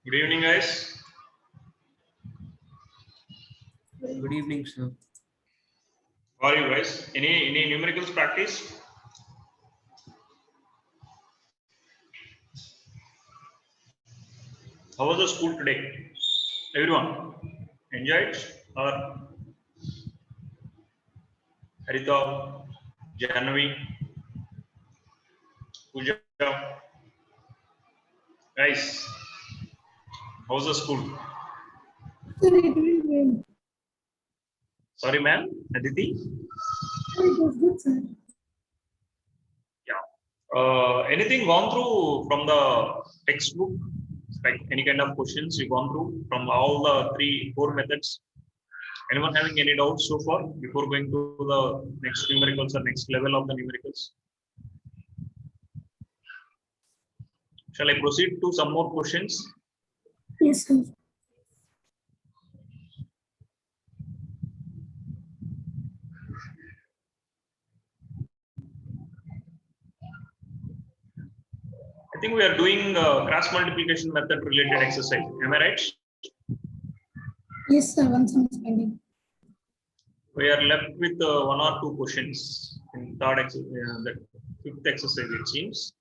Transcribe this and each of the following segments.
Good evening, guys. Good evening, sir. How are you guys? Any numericals practice? How was the school today? Everyone enjoyed? Or Harita, Jahnavi, Pooja, guys? How was the school? Sorry, ma'am. Aditi. It was good, sir. Yeah. Anything gone through from the textbook? Like any kind of questions you gone through from all the four methods? Anyone having any doubts so far before going to the next numericals or next level of the numericals? Shall I proceed to some more questions? Yes, sir. I think we are doing cross multiplication method related exercise. Am I right? Yes, sir. One sum is pending. We are left with one or two questions in third exercise, the fifth exercise it seems.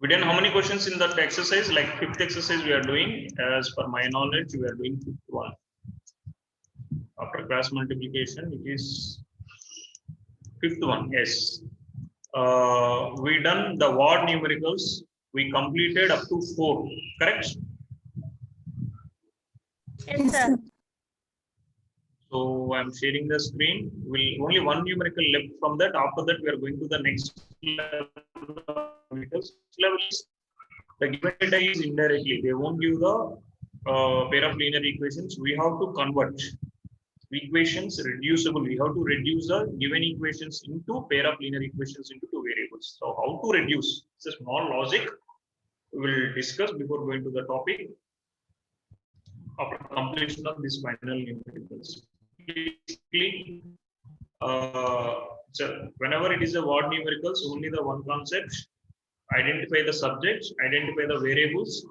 We done how many questions in that exercise? Like fifth exercise we are doing. As per my knowledge, we are doing fifth one. After cross multiplication, it is fifth one. Yes. We done the word numericals. We completed up to 4. Correct? Yes, sir. So I'm sharing the screen. Will only one numerical left from that. After that, we are going to the next level. Level is the given data is indirectly. They won't give the pair of linear equations. We have to convert equations reducible. We have to reduce the given equations into pair of linear equations into two variables. So how to reduce? It's a small logic we will discuss before going to the topic after completion of this final numericals. Basically, so whenever it is a word numericals, only the one concept: identify the subjects, identify the variables,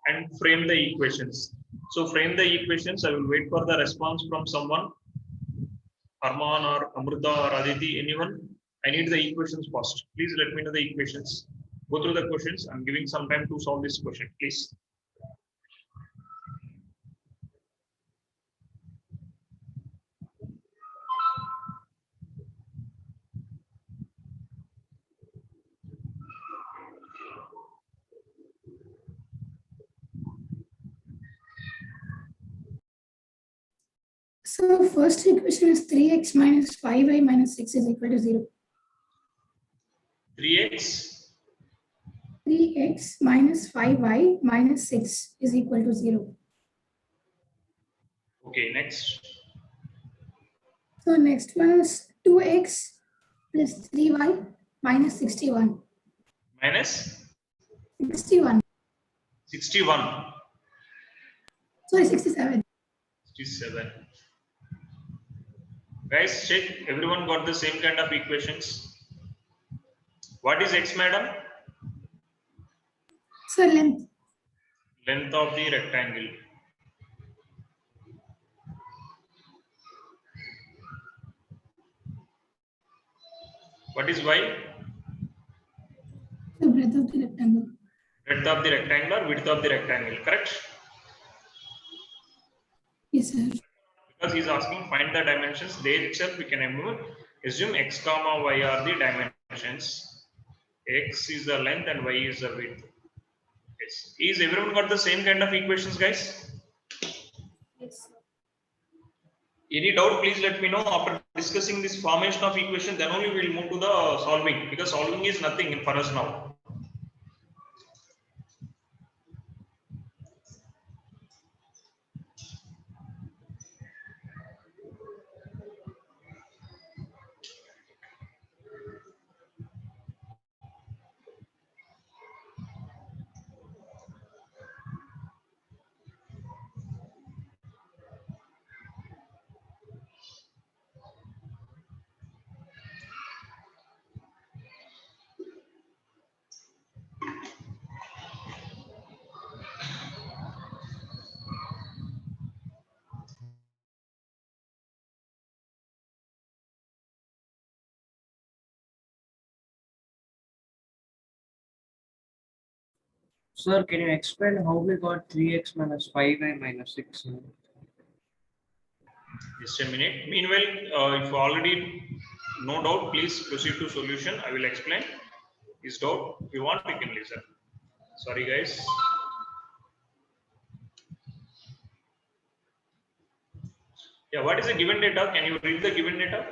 and frame the equations. So frame the equations. I will wait for the response from someone. Arman or Amrita or Aditi, anyone? I need the equations first. Please let me know the equations. Go through the questions. I'm giving some time to solve this question, please. So first equation is 3x minus 5y minus 6 is equal to 0. 3x 3x minus 5y minus 6 is equal to 0. Okay, next. So next one is 2x plus 3y minus 61. Minus 61. 61. Sorry, 67. 67. Guys, check. Everyone got the same kind of equations. What is x, madam? So length. Length of the rectangle. What is y? The breadth of the rectangle. Breadth of the rectangle or width of the rectangle, correct? Yes, sir. Because he's asking find the dimensions, there itself we can assume x comma y are the dimensions. X is the length and y is the width. Yes. Is everyone got the same kind of equations, guys? Yes, sir. Any doubt, please let me know. After discussing this formation of equation, then only we will move to the solving, because solving is nothing for us now. Sir, can you explain how we got 3x minus 5y minus 6? Just a minute. Meanwhile, if you already no doubt, please proceed to solution. I will explain. Is doubt? If you want, you can listen. Sorry, guys. Yeah, what is the given data? Can you read the given data?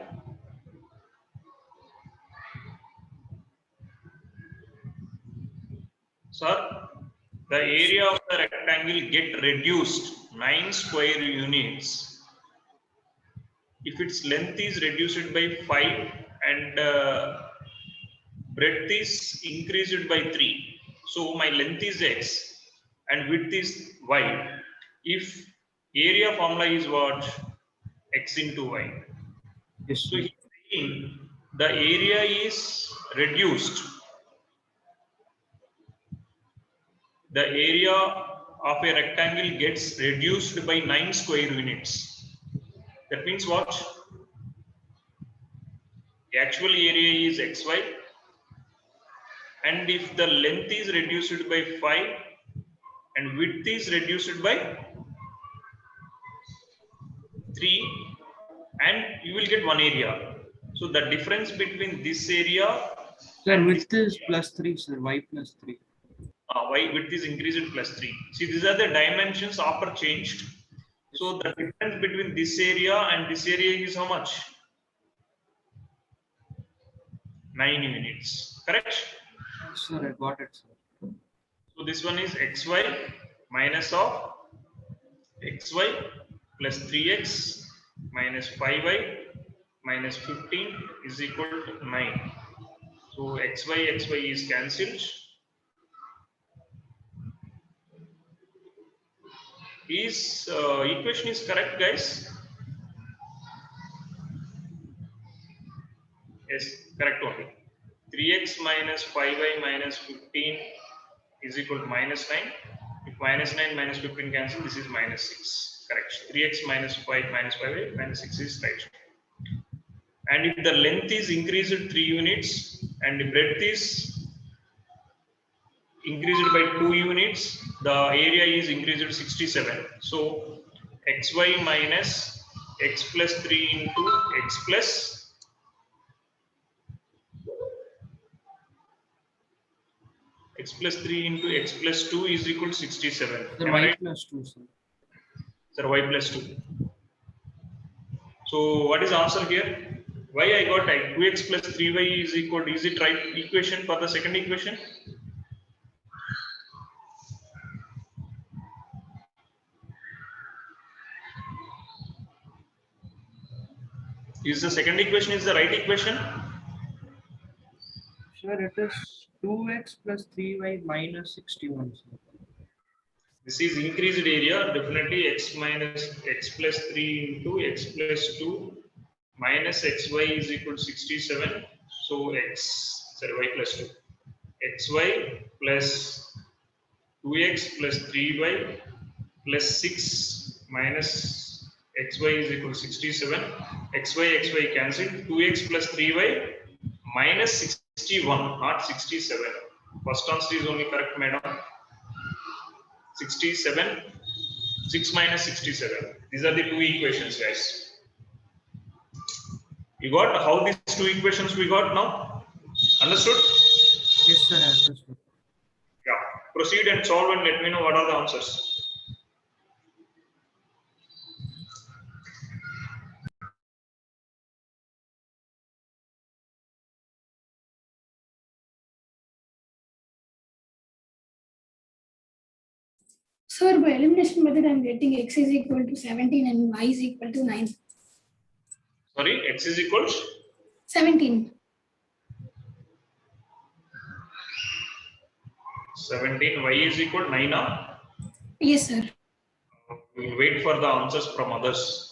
Sir, the area of the rectangle get reduced 9 square units if its length is reduced by 5 and breadth is increased by 3. So my length is x and width is y. If area formula is what? X into y. Yes, So sir. he's saying the area is reduced. The area of a rectangle gets reduced by 9 square units. That means what? The actual area is xy, and if the length is reduced by 5 and width is reduced by 3, and you will get one area. So the difference between this area Sir, and this width is area, plus 3, sir. Y plus 3. y width is increased plus 3. See, these are the dimensions after changed. Yes, So the difference between this area and this area is how much? 9 units. Correct? sir, I got it, sir. So this one is xy minus of xy plus 3x minus 5y minus 15 is equal to 9. So xy is cancelled. Is equation is correct, guys? Yes, correct only. 3x minus 5y minus 15 is equal to minus 9. If minus 9 minus 15 cancel, this is minus 6. Correct. 3x minus 5 minus 5y minus 6 is right. And if the length is increased 3 units and the breadth is increased by 2 units, the area is increased 67. So xy minus x plus 3 into x plus x plus 3 into x plus 2 is equal to 67. Sir, Am I y right? plus 2, sir. Sir, y plus 2. So what is the answer here? Why I got 2x plus 3y is equal to, is it right equation for the second equation? Is the second equation is the right equation? Sure, it is 2x plus 3y minus 61, sir. This is increased area, definitely x minus x plus 3 into x plus 2 minus xy is equal to 67. So y plus 2. xy plus 2x plus 3y plus 6 minus xy is equal to 67. xy cancelled. 2x plus 3y minus 61, not 67. First answer is only correct, madam. 67, 6 minus 67. These are the two equations, guys. You got how these two equations we got now? Understood? Yes, sir, I understood. Yeah. Proceed and solve and let me know what are the answers. Sir, by elimination method, I'm getting x is equal to 17 and y is equal to 9. Sorry, x is equals 17. 17, y is equal to 9. Yes, sir. We will wait for the answers from others.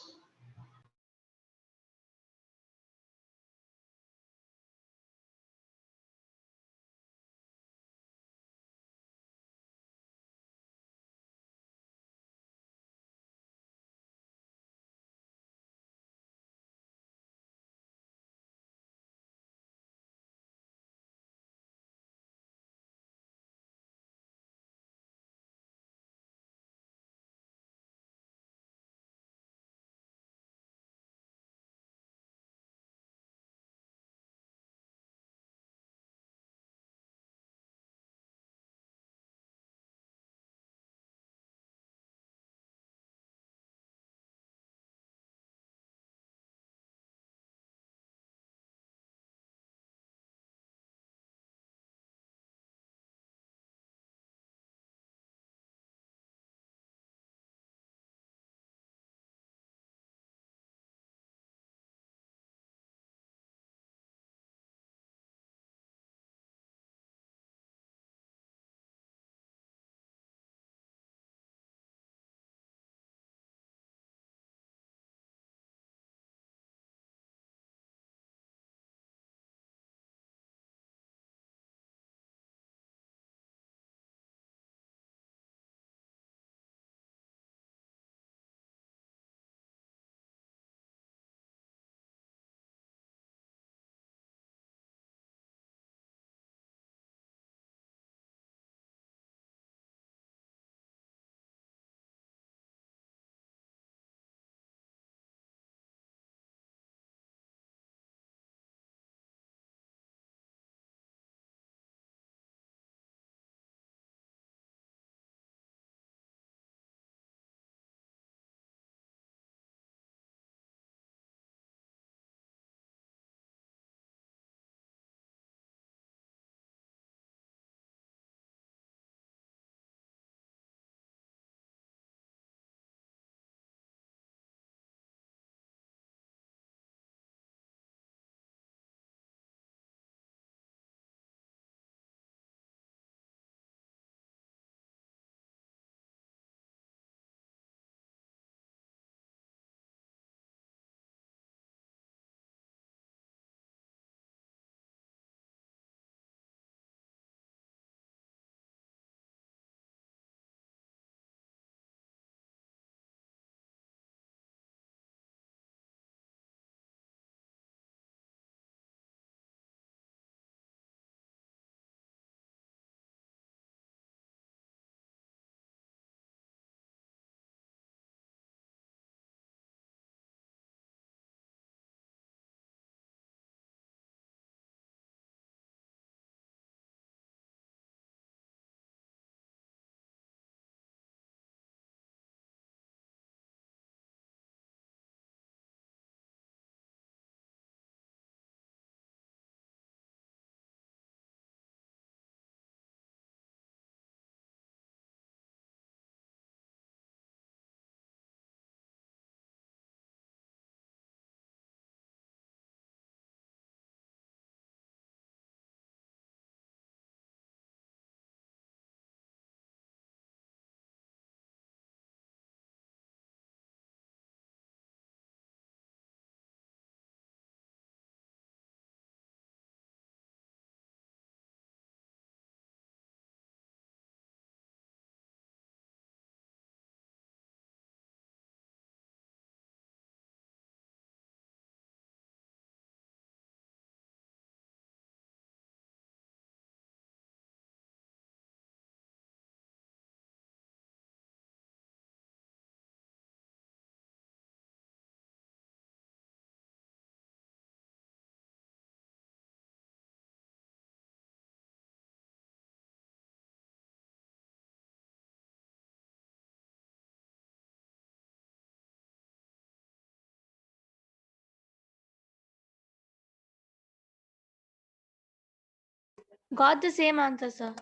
Got the same answer, sir.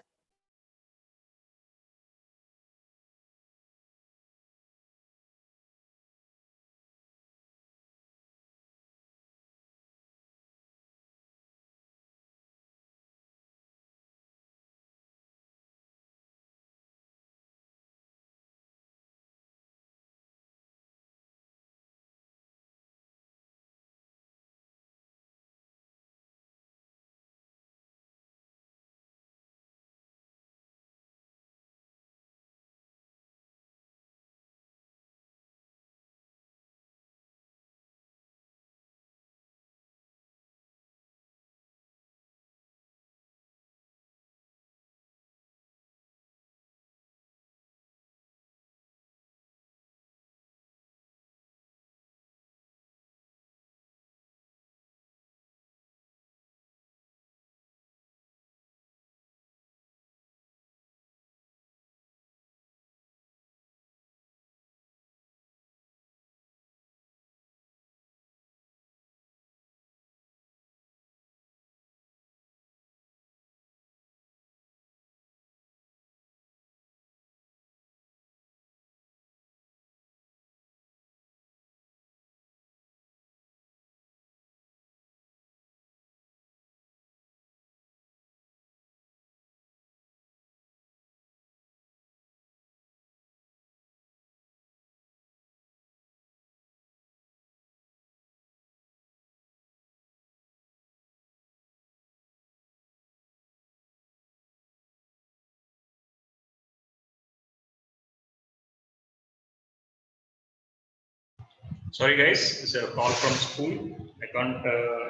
Sorry guys, it's a call from school. I can't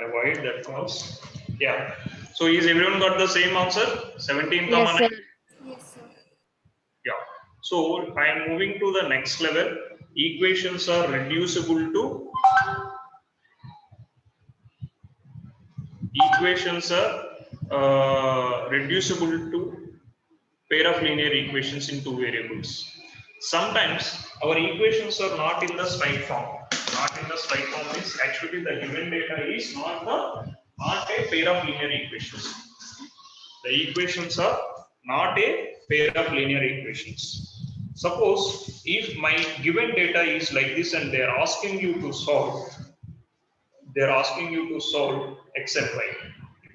avoid that calls. Yeah. So is everyone got the same answer? 17 Yes, comma sir. 9? Yes, sir. Yeah. So I am moving to the next level. Equations are reducible to reducible to pair of linear equations in two variables. Sometimes our equations are not in the straight form. Not in the straight form means actually the given data is not a pair of linear equations. The equations are not a pair of linear equations. Suppose if my given data is like this and they are asking you to solve x and y.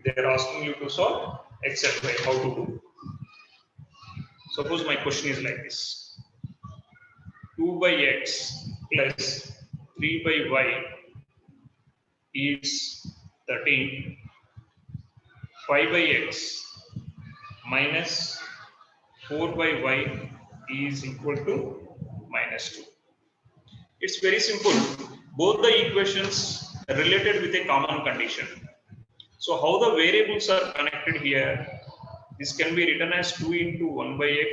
They are asking you to solve x and y. How to do? Suppose my question is like this: 2 by x plus 3 by y is 13. 5 by x minus 4 by y is equal to -2. It's very simple. Both the equations are related with a common condition. So how the variables are connected here? This can be written as 2 into 1 by x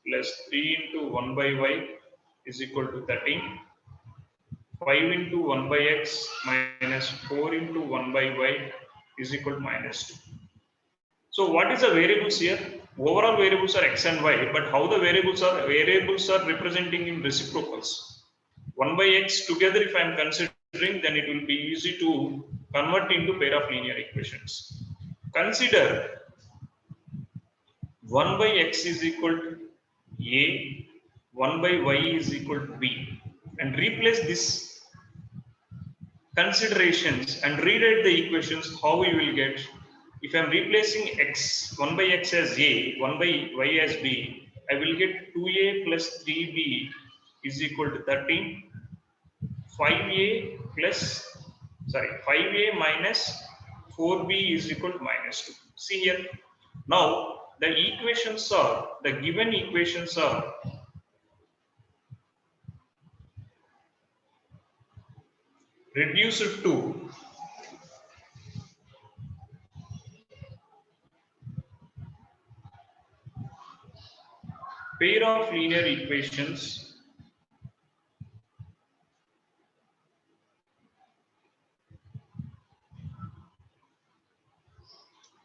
plus 3 into 1 by y is equal to 13. 5 into 1 by x minus 4 into 1 by y is equal to -2. So what is the variables here? Overall variables are x and y, but how the variables are? Variables are representing in reciprocals. 1 by x together, if I am considering, then it will be easy to convert into pair of linear equations. Consider 1 by x is equal to a, 1 by y is equal to b, and replace this considerations and rewrite the equations. How we will get? If I am replacing x, 1 by x as a, 1 by y as b, I will get 2a plus 3b is equal to 13. 5a minus 4b is equal to -2. See here. Now the given equations are reduced to pair of linear equations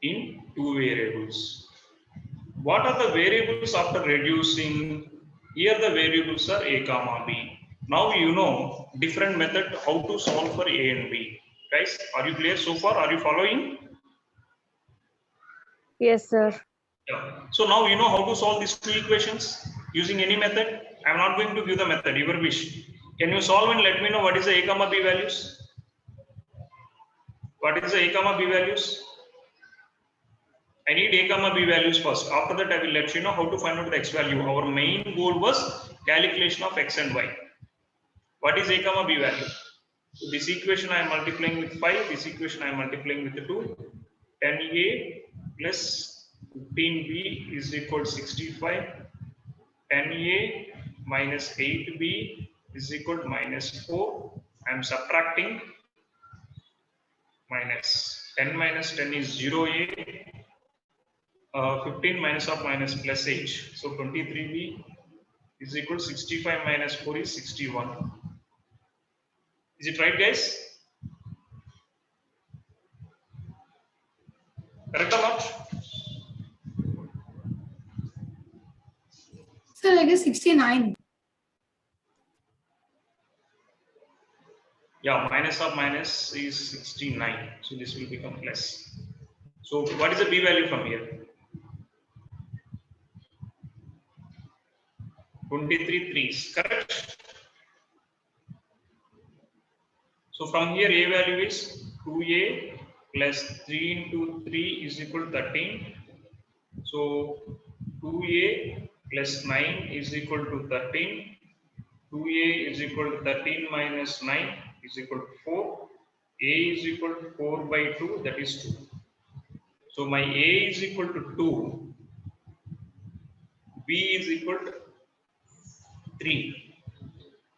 in two variables. What are the variables after reducing? Here the variables are a comma b. Now you know different method how to solve for a and b. Guys, are you clear so far? Are you following? Yes, sir. Yeah. So now you know how to solve these two equations using any method. I'm not going to give the method, your wish. Can you solve and let me know what is the a comma b values? What is the a comma b values? I need a comma b values first. After that, I will let you know how to find out the x value. Our main goal was calculation of x and y. What is a comma b value? So this equation I am multiplying with 5. This equation I am multiplying with 2. 10a plus 15b is equal to 65. 10a minus 8b is equal to minus 4. I am subtracting minus 10 minus 10 is 0a. 15 minus of minus plus h. So 23b is equal to 65 minus 4 is 61. Is it right, guys? Correct or not? Sir, I guess 69. Yeah, minus of minus is 69. So this will become plus. So what is the b value from here? 23 threes, correct? So from here a value is 2a plus 3 into 3 is equal to 13. So 2a plus 9 is equal to 13. 2a is equal to 13 minus 9 is equal to 4. A is equal to 4 by 2, that is 2. So my a is equal to 2, b is equal to 3.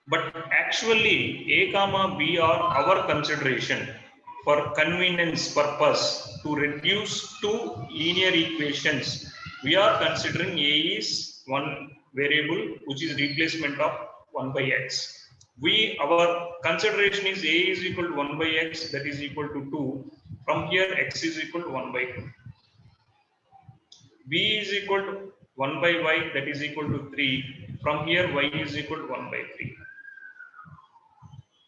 But actually a comma b are our consideration for convenience purpose to reduce two linear equations. We are considering a is one variable which is replacement of 1 by x. Our consideration is a is equal to 1 by x, that is equal to 2. From here x is equal to 1 by 2. b is equal to 1 by y, that is equal to 3. From here y is equal to 1 by 3.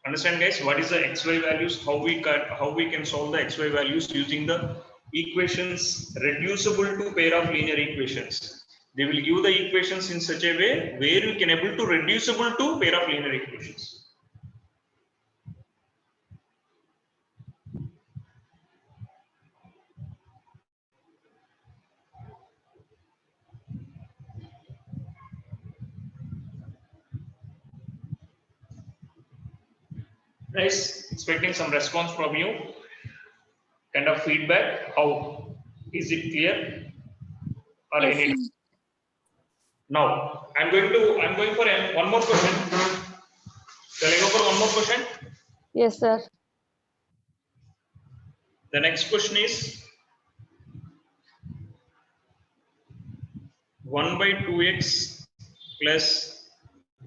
Understand, guys, what is the xy values, how we can solve the xy values using the equations reducible to pair of linear equations. They will give the equations in such a way where we can able to reducible to pair of linear equations. Guys, expecting some response from you, kind of feedback. How is it clear or Yes, any? sir. Now I'm going for one more question. Shall I go for one more question? Yes, sir. The next question is 1 by 2x plus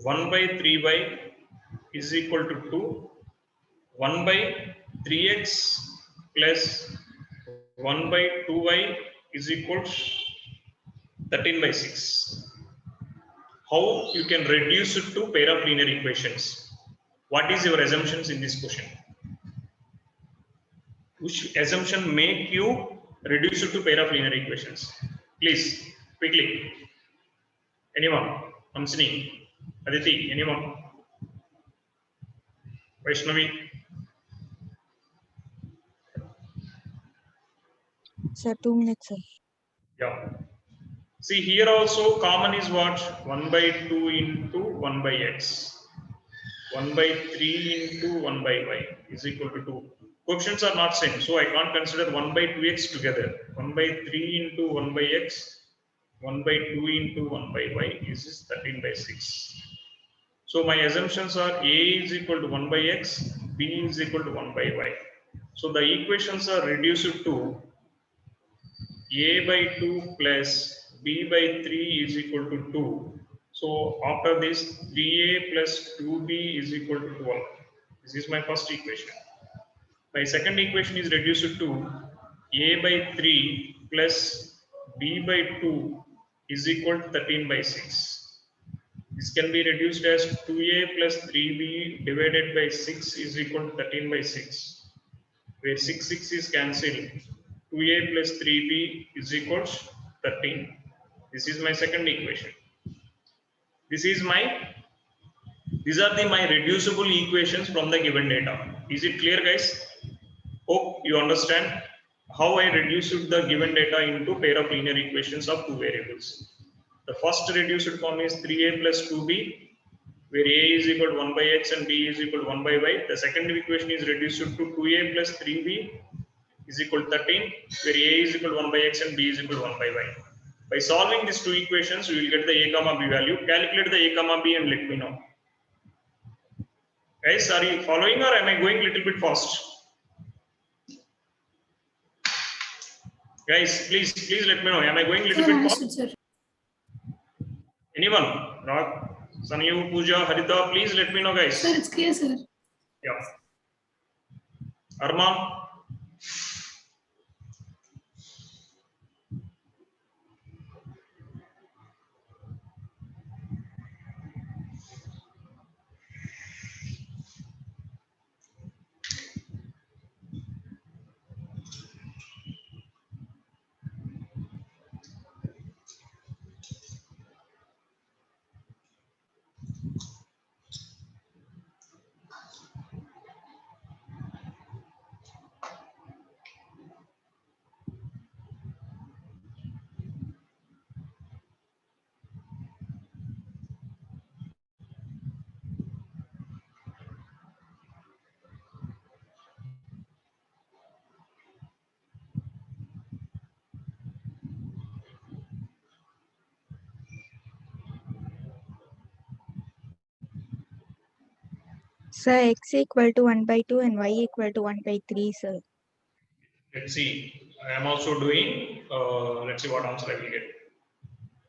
1 by 3y is equal to 2. 1 by 3x plus 1 by 2y is equal to 13 by 6. How you can reduce it to pair of linear equations? What is your assumptions in this question? Which assumption make you reduce it to pair of linear equations? Please, quickly. Anyone? Amsini, Aditi, anyone? Vaishnavi? Sir, 2 minutes, sir. Yeah. See, here also common is what? 1 by 2 into 1 by x. 1 by 3 into 1 by y is equal to 2. Coefficients are not same, so I can't consider 1 by 2x together. 1 by 3 into 1 by x, 1 by 2 into 1 by y is 13 by 6. So my assumptions are a is equal to 1 by x, b is equal to 1 by y. So the equations are reduced to a by 2 plus b by 3 is equal to 2. So after this, 3a plus 2b is equal to 12. This is my first equation. My second equation is reduced to a by 3 plus b by 2 is equal to 13 by 6. This can be reduced as 2a plus 3b divided by 6 is equal to 13 by 6. Where 6 is cancelled, 2 2a plus 3b is equals 13. This is my second equation. These are my reducible equations from the given data. Is it clear, guys? Hope you understand how I reduced the given data into pair of linear equations of two variables. The first reduced form is 3a plus 2b, where a is equal to 1 by x and b is equal to 1 by y. The second equation is reduced to 2a plus 3b is equal to 13, where a is equal to 1 by x and b is equal to 1 by y. By solving these two equations, we will get the a comma b value. Calculate the a comma b and let me know. Guys, are you following or am I going a little bit fast? Guys, please let me know. Am I going a little Sir, bit fast? answered, sir. Anyone? Rag, Sanyu, Pooja, Harita, please let me know, guys. Sir, it's clear, sir. Yeah. Arman. Sir, x equal to 1 by 2 and y equal to 1 by 3, sir. Let's see. I am also doing, let's see what answer I will get.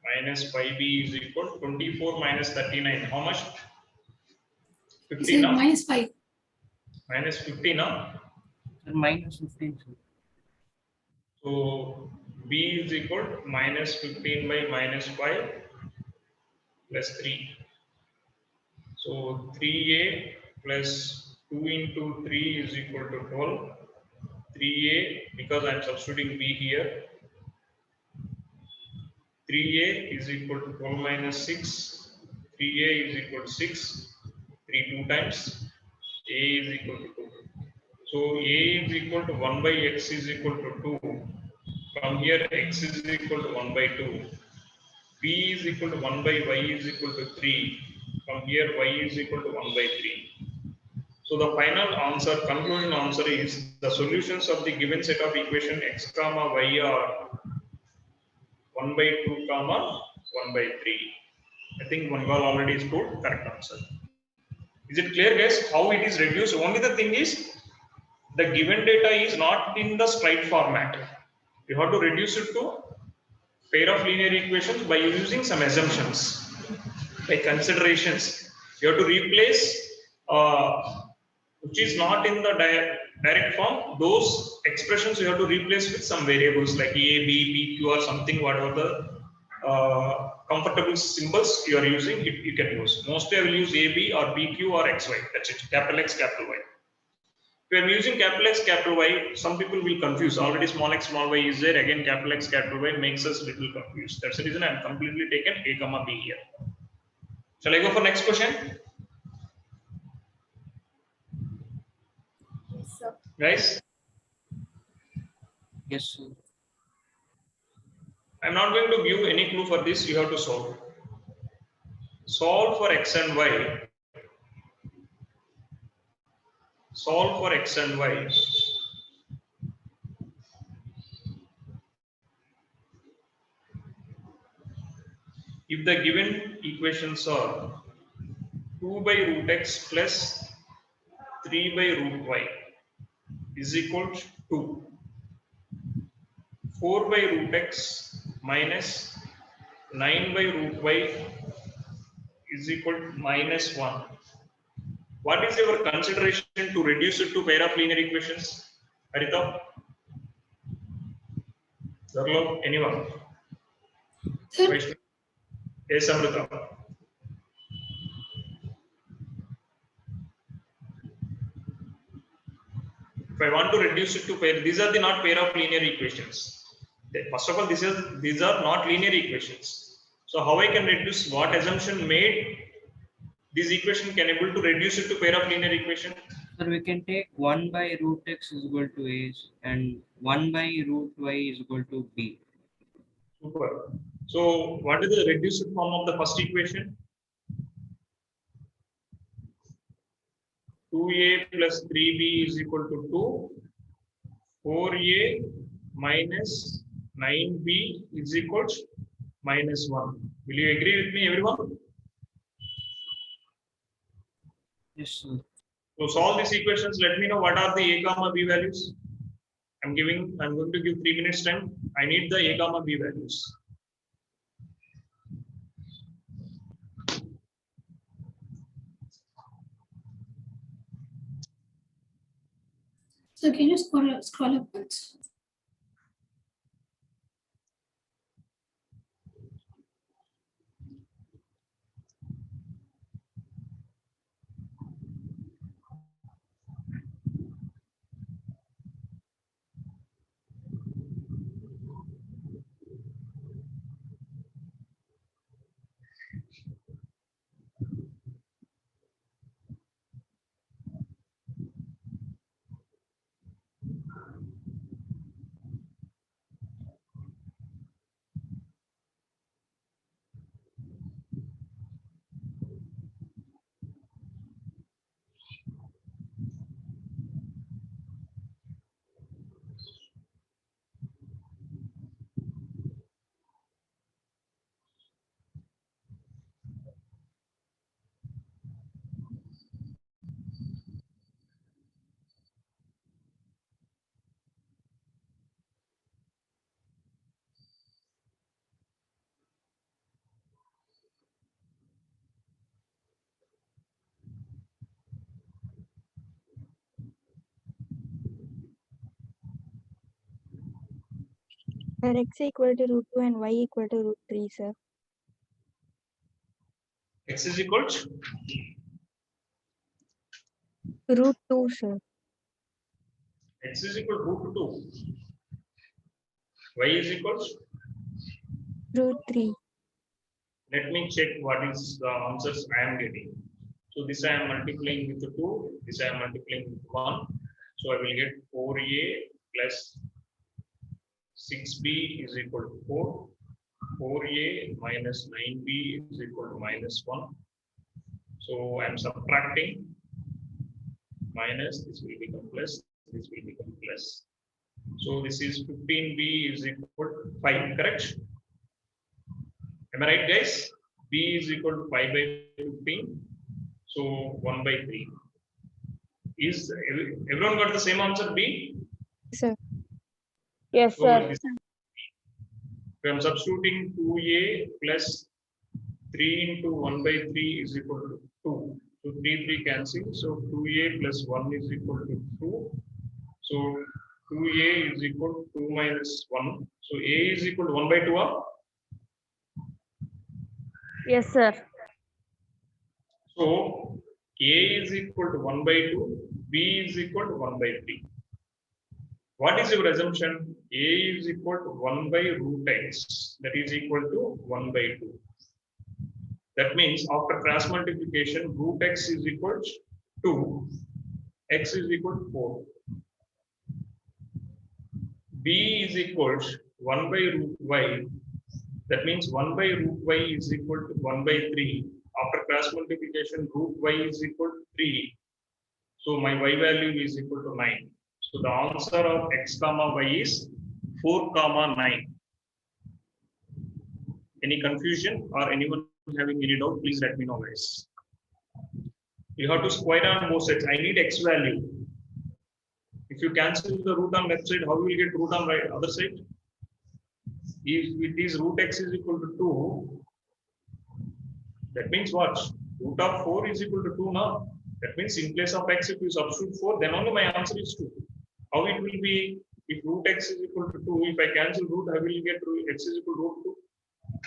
Minus 5b is equal to 24 minus 39. How much? He 15, said no? minus 5. Minus 15, no? Sir, minus 15, sir. So b is equal to minus 15 by minus 5 plus 3. So 3a plus 2 into 3 is equal to 12. 3a, because I am substituting b here, 3a is equal to 12 minus 6. 3a is equal to 6. 3 2 times. A is equal to 2. So a is equal to 1 by x is equal to 2. From here x is equal to 1 by 2. b is equal to 1 by y is equal to 3. From here y is equal to 1 by 3. So the final answer, conclusion answer is the solutions of the given set of equation x comma y are 1 by 2 comma 1 by 3. I think one girl already is told correct answer. Is it clear, guys, how it is reduced? Only the thing is, the given data is not in the straight format. You have to reduce it to pair of linear equations by using some assumptions, by considerations. You have to replace which is not in the direct form. Those expressions you have to replace with some variables like a, b, p, q, or something, whatever the comfortable symbols you are using, you can use. Mostly I will use a, b, or b, q, or x, y. That's it. Capital X, capital Y. If I am using capital X, capital Y, some people will confuse. Already small x, small y is there. Again, capital X, capital Y makes us little confused. That's the reason I am completely taken a comma b here. Shall I go for next question? Yes, sir. Guys, Yes, sir. I am not going to give any clue for this. You have to solve. Solve for x and y. Solve for x and y. If the given equations are 2 by root x plus 3 by root y is equal to 2. 4 by root x minus 9 by root y is equal to minus 1. What is your consideration to reduce it to pair of linear equations? Harita? Darlo? Anyone? Sir, Vaishnav? Yes, Amrita. If I want to reduce it to pair, these are the not pair of linear equations. First of all, these are not linear equations. So how I can reduce, what assumption made this equation can able to reduce it to pair of linear equation? Sir, we can take 1 by root x is equal to a and 1 by root y is equal to b. Super. So what is the reduced form of the first equation? 2a plus 3b is equal to 2. 4a minus 9b is equal to minus 1. Will you agree with me, everyone? Yes, sir. So solve these equations. Let me know what are the a comma b values. I'm going to give 3 minutes time. I need the a comma b values. So can you scroll up once? Sir, x equal to root 2 and y equal to root 3, sir. X is equal to Root 2, sir. x is equal to root 2. Y is equal to, Root 3. let me check what is the answers I am getting. So this I am multiplying with 2, this I am multiplying with 1. So I will get 4a plus 6b is equal to 4. 4a minus 9b is equal to minus 1. So I am subtracting, minus, this will become plus, this will become plus. So this is 15b is equal to 5, correct? Am I right, guys? B is equal to 5 by 15. So 1 by 3. Is everyone got the same answer, B? Sir. Yes, So sir. this, if I am substituting 2a plus 3 into 1 by 3 is equal to 2. So 3 cancel. So 2a plus 1 is equal to 2. So 2a is equal to 2 minus 1. So a is equal to 1 by 2. Yes, sir. So a is equal to 1 by 2. B is equal to 1 by 3. What is your assumption? A is equal to 1 by root x. That is equal to 1 by 2. That means after cross multiplication, root x is equal to 2. X is equal to 4. B is equal to 1 by root y. That means 1 by root y is equal to 1 by 3. After cross multiplication, root y is equal to 3. So my y value is equal to 9. So the answer of x comma y is 4 comma 9. Any confusion or anyone having any doubt, please let me know, guys. You have to square on both sides. I need x value. If you cancel the root on left side, how will you get root on right other side? If it is root x is equal to 2, that means what? Root of 4 is equal to 2 now. That means in place of x, if you substitute 4, then only my answer is 2. How it will be if root x is equal to 2? If I cancel root, I will get x is equal to root 2.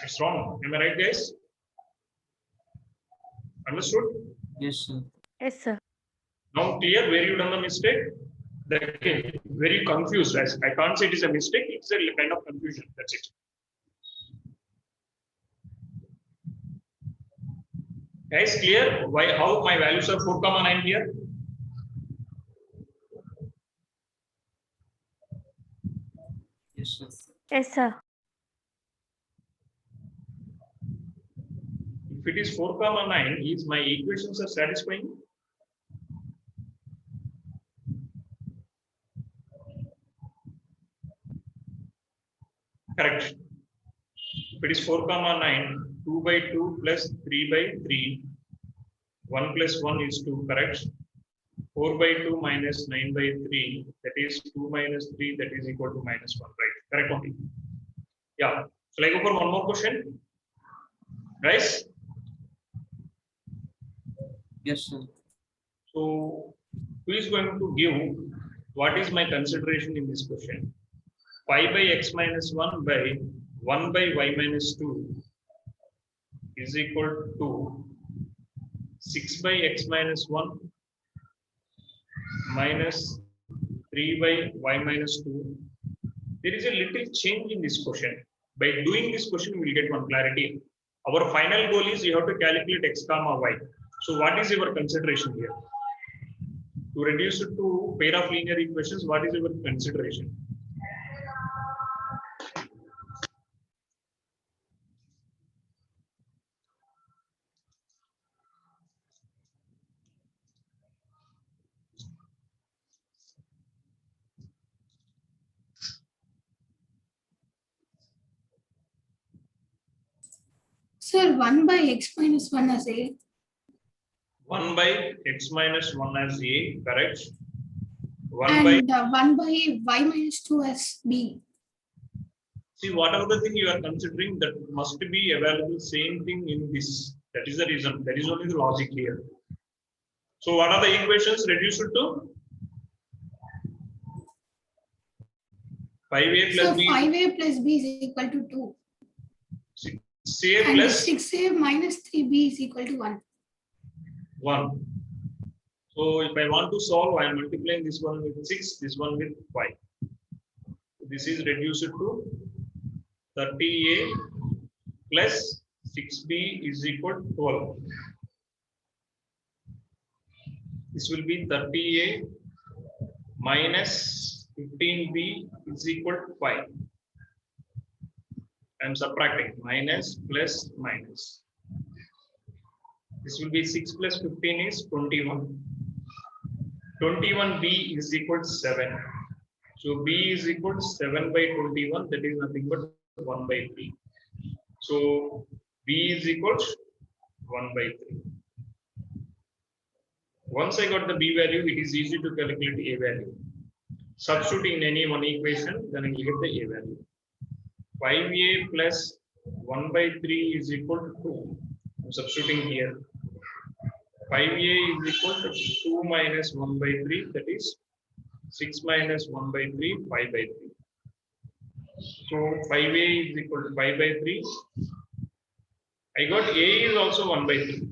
It's wrong. Am I right, guys? Understood? Yes, sir. Yes, sir. Now clear where you done the mistake? Okay, very confused. I can't say it is a mistake. It's a kind of confusion. That's it. Guys, clear? Why? How my values are 4,9 here? Yes, sir. Yes, sir. If it is 4,9, is my equations are satisfying? Correct. If it is 4,9, 2 by 2 plus 3 by 3, 1 plus 1 is 2, correct? 4 by 2 minus 9 by 3, that is 2 minus 3, that is equal to minus 1, right? Correct only. Yeah. Shall I go for one more question? Guys? Yes, sir. So, who is going to give what is my consideration in this question? 5 by x minus 1 by 1 by y minus 2 is equal to 6 by x minus 1 minus 3 by y minus 2. There is a little change in this question. By doing this question, we will get one clarity. Our final goal is you have to calculate x comma y. So what is your consideration here? To reduce it to pair of linear equations, what is your consideration? Sir, 1 by x minus 1 as a. 1 by x minus 1 as a, correct? 1 by, And 1 by y minus 2 as b. see, whatever the thing you are considering, that must be available same thing in this. That is the reason. That is only the logic here. So what are the equations? Reduce it to 5a So plus b, 5a plus b is equal to 2. 6a And plus 6a minus 3b is equal to 1. 1. So if I want to solve, I am multiplying this one with 6, this one with 5. This is reduced to 30a plus 6b is equal to 12. This will be 30a minus 15b is equal to 5. I am subtracting minus plus minus. This will be 6 plus 15 is 21. 21b is equal to 7. So b is equal to 7 by 21. That is nothing but 1 by 3. So b is equal to 1 by 3. Once I got the b value, it is easy to calculate a value. Substitute in any one equation, then I will get the a value. 5a plus 1 by 3 is equal to 2. I'm substituting here. 5a is equal to 2 minus 1 by 3, that is 6 minus 1 by 3, 5 by 3. So 5a is equal to 5 by 3. I got a is also 1 by 3.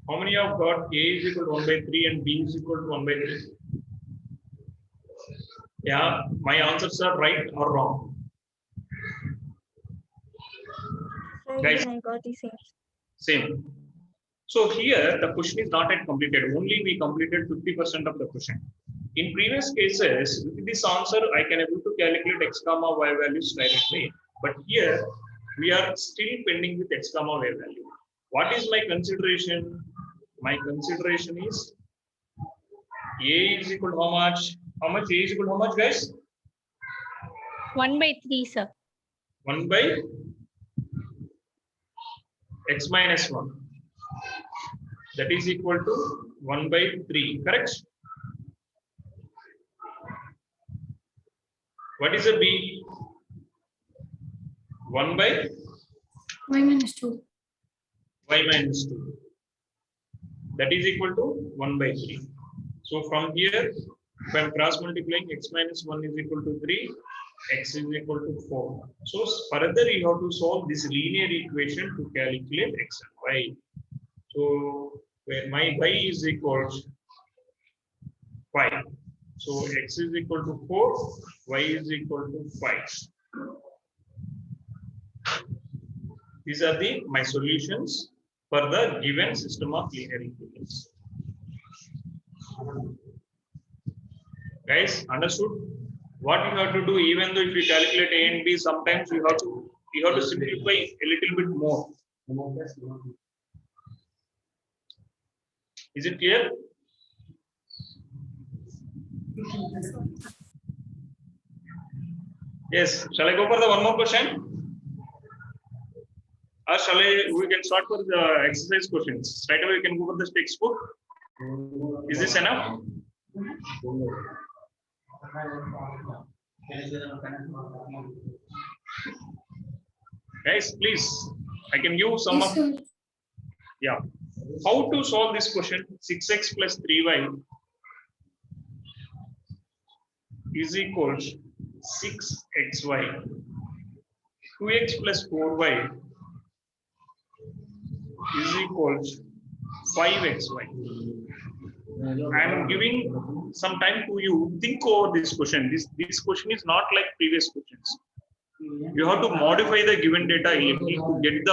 How many have got a is equal to 1 by 3 and b is equal to 1 by 3? Yeah, my answers are right or wrong? Sir, Guys. even I got the same. Same. So here the question is not yet completed. Only we completed 50% of the question. In previous cases, with this answer, I can able to calculate x comma y values directly. But here we are still pending with x comma y value. What is my consideration? My consideration is a is equal to how much? How much a is equal to how much, guys? 1 by 3, sir. 1 by x minus 1. That is equal to 1 by 3, correct? What is a b? 1 by Y minus 2. y minus 2. That is equal to 1 by 3. So from here, if I am cross multiplying, x minus 1 is equal to 3, x is equal to 4. So further you have to solve this linear equation to calculate x and y. So where my y is equal to 5. So x is equal to 4, y is equal to 5. These are my solutions for the given system of linear equations. Guys, understood? What you have to do, even though if you calculate a and b, sometimes you have to simplify a little bit more. Is it clear? Yes. Shall I go for the one more question? Or shall we can start for the exercise questions. Right away we can go for the textbook. Is this enough? Guys, please. I can give some Yes, of. sir. Yeah. How to solve this question? 6x plus 3y is equals 6xy. 2x plus 4y is equals 5xy. I am giving some time to you. Think over this question. This question is not like previous questions. You have to modify the given data a little to get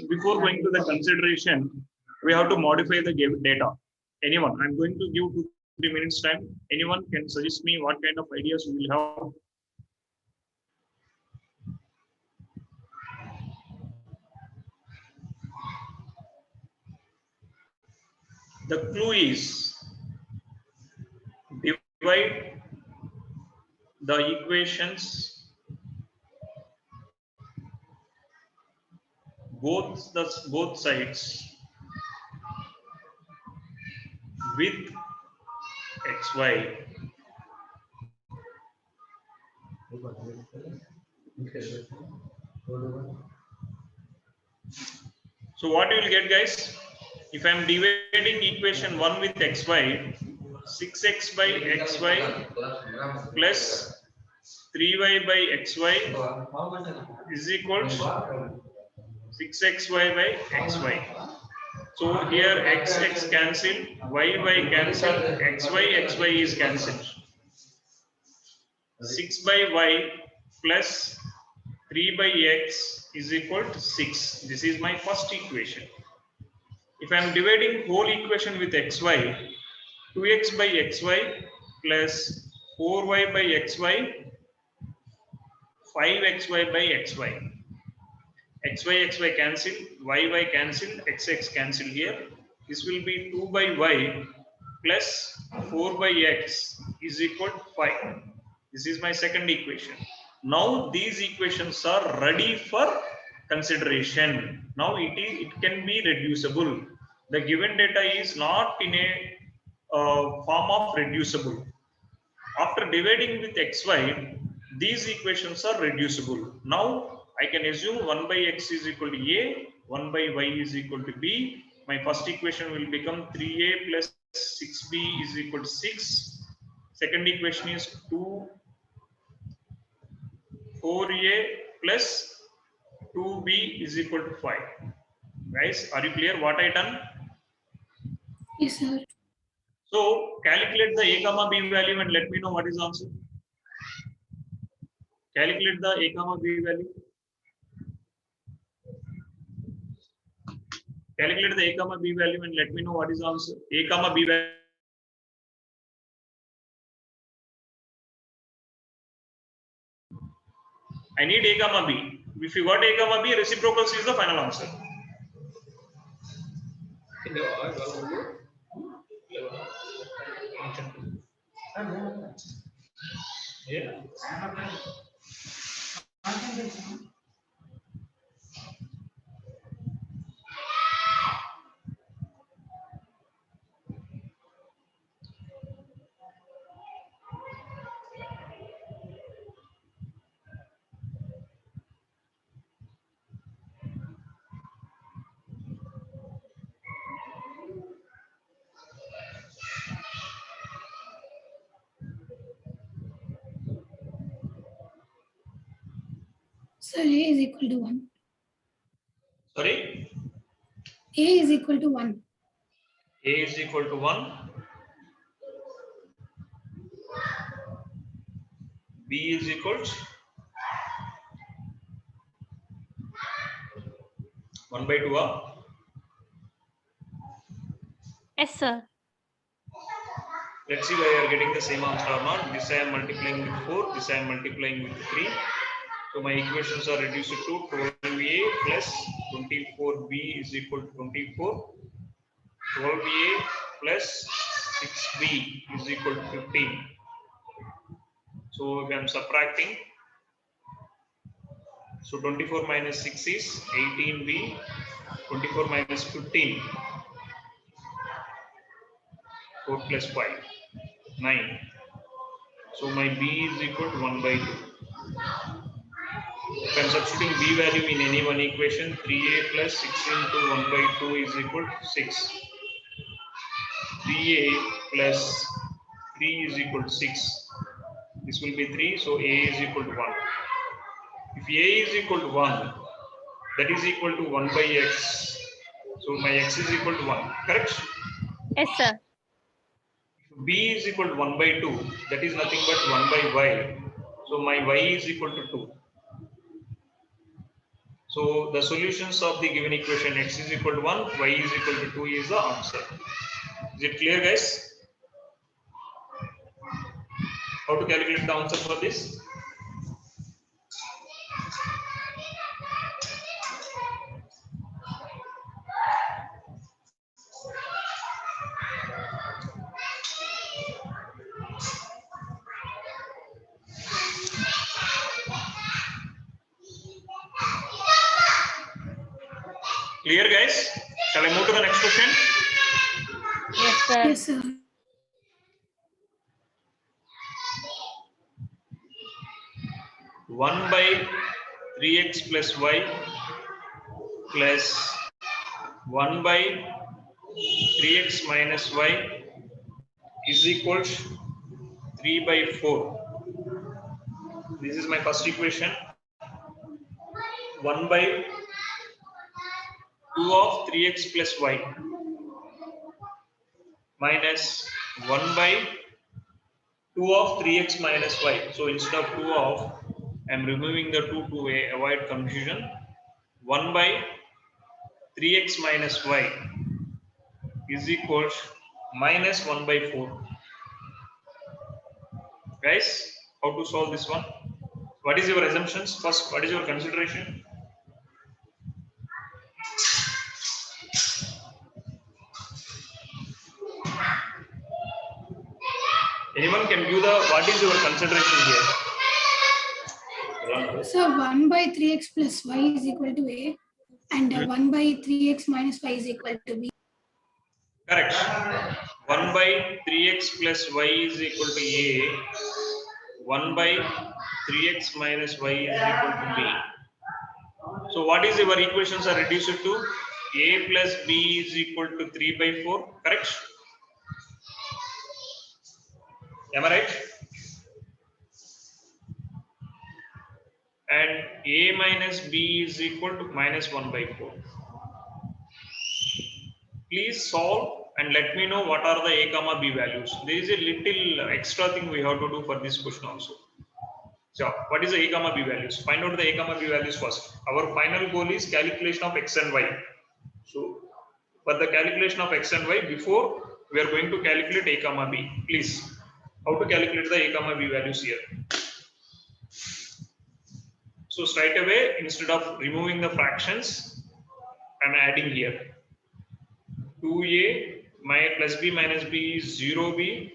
before going to the consideration. We have to modify the given data. Anyone? I'm going to give 2-3 minutes time. Anyone can suggest me what kind of ideas we will have. The clue is divide the equations both sides with xy. So what you will get, guys? If I am dividing equation 1 with xy, 6x by xy plus 3y by xy is equals 6xy by xy. So here x cancel, y cancel, xy is cancelled. 6 by y plus 3 by x is equal to 6. This is my first equation. If I am dividing whole equation with xy, 2x by xy plus 4y by xy, 5xy by xy. xy cancel, y cancel, x cancel here. This will be 2 by y plus 4 by x is equal to 5. This is my second equation. Now these equations are ready for consideration. Now it can be reducible. The given data is not in a form of reducible. After dividing with xy, these equations are reducible. Now I can assume 1 by x is equal to a, 1 by y is equal to b. My first equation will become 3a plus 6b is equal to 6. Second equation is 4a plus 2b is equal to 5. Guys, are you clear what I done? Yes, sir. So calculate the a comma b value and let me know what is the answer. Calculate the a comma b value. Calculate the a comma b value and let me know what is the answer. A comma b value. I need a comma b. If you got a comma b, reciprocals is the final answer. Yeah. Sir, A is equal to 1. Sorry? A is equal to 1. A is equal to 1. B is equals 1 by 2. Yes, sir. Let's see whether you are getting the same answer or not. This I am multiplying with 4, this I am multiplying with 3. So my equations are reduced to 12A plus 24B is equal to 24. 12A plus 6B is equal to 15. So if I am subtracting, so 24 minus 6 is 18B, 24 minus 15, 4 plus 5, 9. So my B is equal to 1 by 2. If I am substituting B value in any one equation, 3A plus 6 into 1 by 2 is equal to 6. 3A plus 3 is equal to 6. This will be 3, so A is equal to 1. If A is equal to 1, that is equal to 1 by x. So my x is equal to 1, correct? Yes, sir. If B is equal to 1 by 2, that is nothing but 1 by y. So my y is equal to 2. So the solutions of the given equation x is equal to 1, y is equal to 2 is the answer. Is it clear, guys? How to calculate the answer for this? Clear, guys? Shall I move to the next question? Yes, sir. Yes, sir. One by 3x plus y plus 1 by 3x minus y is equals 3 by 4. This is my first equation. 1 by 2 of 3x plus y minus 1 by 2 of 3x minus y. So instead of 2 of, I am removing the 2 to avoid confusion. 1 by 3x minus y is equals minus 1 by 4. Guys, how to solve this one? What is your assumptions? First, what is your consideration? Anyone can give the what is your consideration here? So 1 by 3x plus y is equal to a, and 1 by 3x minus y is equal to b. Correct. 1 by 3x plus y is equal to a. 1 by 3x minus y is equal to b. So what is your equations are reduced to? A plus b is equal to 3 by 4. Correct? Am I right? And a minus b is equal to minus 1 by 4. Please solve and let me know what are the a comma b values. There is a little extra thing we have to do for this question also. So what is the a comma b values? Find out the a comma b values first. Our final goal is calculation of x and y. So for the calculation of x and y, before we are going to calculate a comma b. Please, how to calculate the a comma b values here? So straight away, instead of removing the fractions, I am adding here 2a plus b minus b is 0b,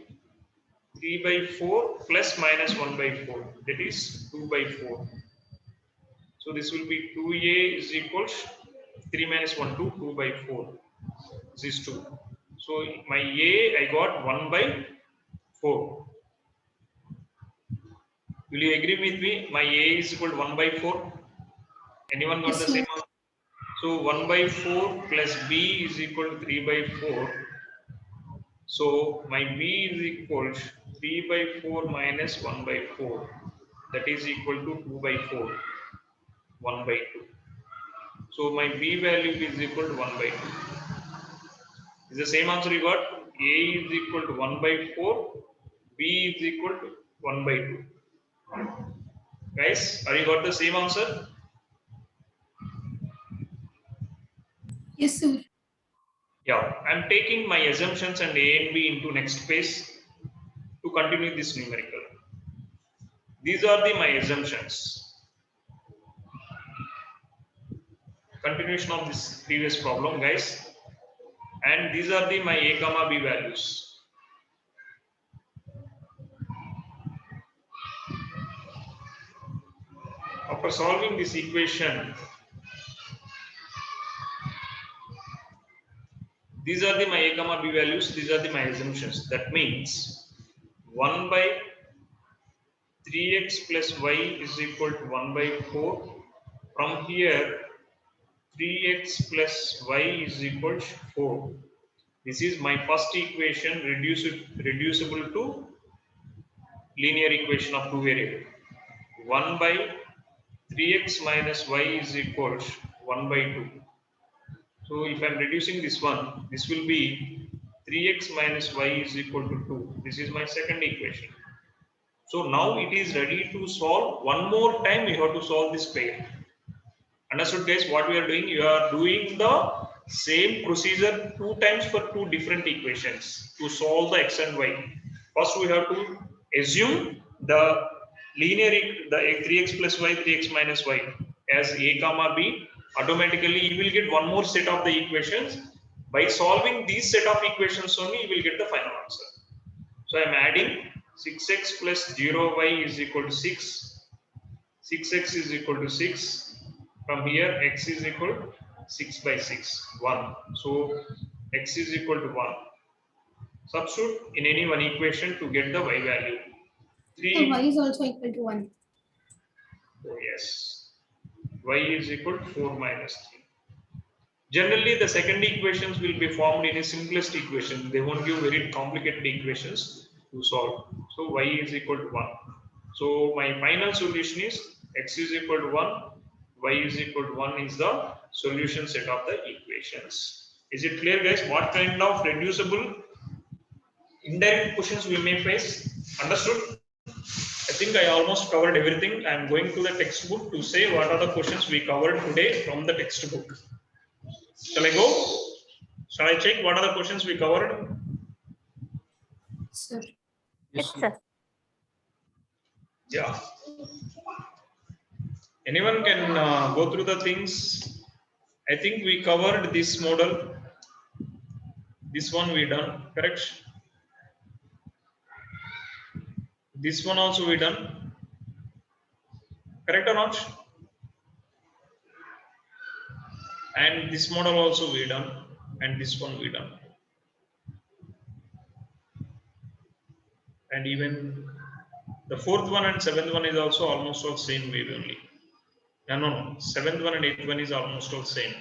3 by 4 plus minus 1 by 4, that is 2 by 4. So this will be 2a is equals 3 minus 1, 2 by 4. This is 2. So my a I got 1 by 4. Will you agree with me? My a is equal to 1 by 4. Anyone got Yes, the sir. same answer? So 1 by 4 plus b is equal to 3 by 4. So my b is equal to 3 by 4 minus 1 by 4. That is equal to 2 by 4. 1 by 2. So my b value is equal to 1 by 2. Is the same answer you got? A is equal to 1 by 4. B is equal to 1 by 2. Guys, are you got the same answer? Yes, sir. Yeah, I'm taking my assumptions and A and B into next phase to continue this numerical. These are my assumptions. Continuation of this previous problem, guys. And these are my A comma B values. After solving this equation, these are my A comma B values, these are my assumptions. That means 1 by 3x plus y is equal to 1 by 4. From here, 3x plus y is equal to 4. This is my first equation reducible to linear equation of two variables. 1 by 3x minus y is equal to 1 by 2. So if I am reducing this one, this will be 3x minus y is equal to 2. This is my second equation. So now it is ready to solve. One more time we have to solve this pair. Understood, guys? What we are doing? You are doing the same procedure 2 times for 2 different equations to solve the x and y. First we have to assume the linear, the 3x plus y, 3x minus y as a comma b. Automatically you will get one more set of the equations. By solving these set of equations only you will get the final answer. So I am adding 6x plus 0y is equal to 6. 6x is equal to 6. From here x is equal to 6 by 6, 1. So x is equal to 1. Substitute in any one equation to get the y value. 3. So y is also equal to 1. Oh, yes. Y is equal to 4 minus 3. Generally, the second equations will be formed in a simplest equation. They won't give very complicated equations to solve. So y is equal to 1. So my final solution is x is equal to 1, y is equal to 1 is the solution set of the equations. Is it clear, guys? What kind of reducible indirect questions we may face? Understood? I think I almost covered everything. I am going to the textbook to say what are the questions we covered today from the textbook. Shall I go? Shall I check what are the questions we covered? Sir. Yes, sir. Yeah. Anyone can go through the things. I think we covered this model. This one we done, correct? This one also we done. Correct or not? And this model also we done. And this one we done. And even the fourth one and seventh one is also almost all same way only. No. Seventh one and eighth one is almost all same.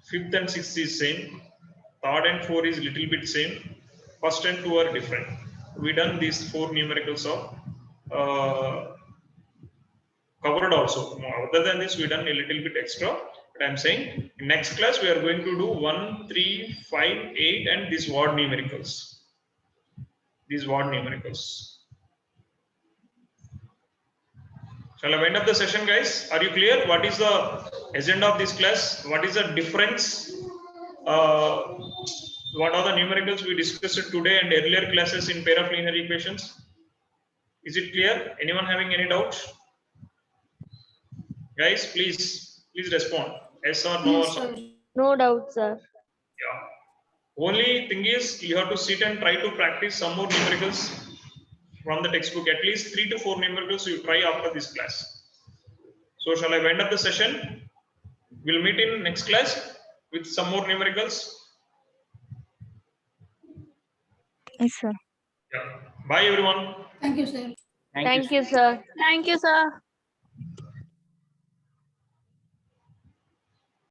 Fifth and sixth is same. Third and fourth is little bit same. First and two are different. We done these 4 numericals of covered also. Other than this, we done a little bit extra. But I'm saying in next class we are going to do 1, 3, 5, 8, and these word numericals. These word numericals. Shall I wind up the session, guys? Are you clear? What is the agenda of this class? What is the difference? What are the numericals we discussed today and earlier classes in pair of linear equations? Is it clear? Anyone having any doubts? Guys, please respond. Yes or no? Yes, sir. No doubt, sir. Yeah. Only thing is you have to sit and try to practice some more numericals from the textbook. At least 3 to 4 numericals you try after this class. So shall I wind up the session? We'll meet in next class with some more numericals. Yes, sir. Yeah. Bye everyone. Thank you, sir. Thank you, sir. Thank you, sir.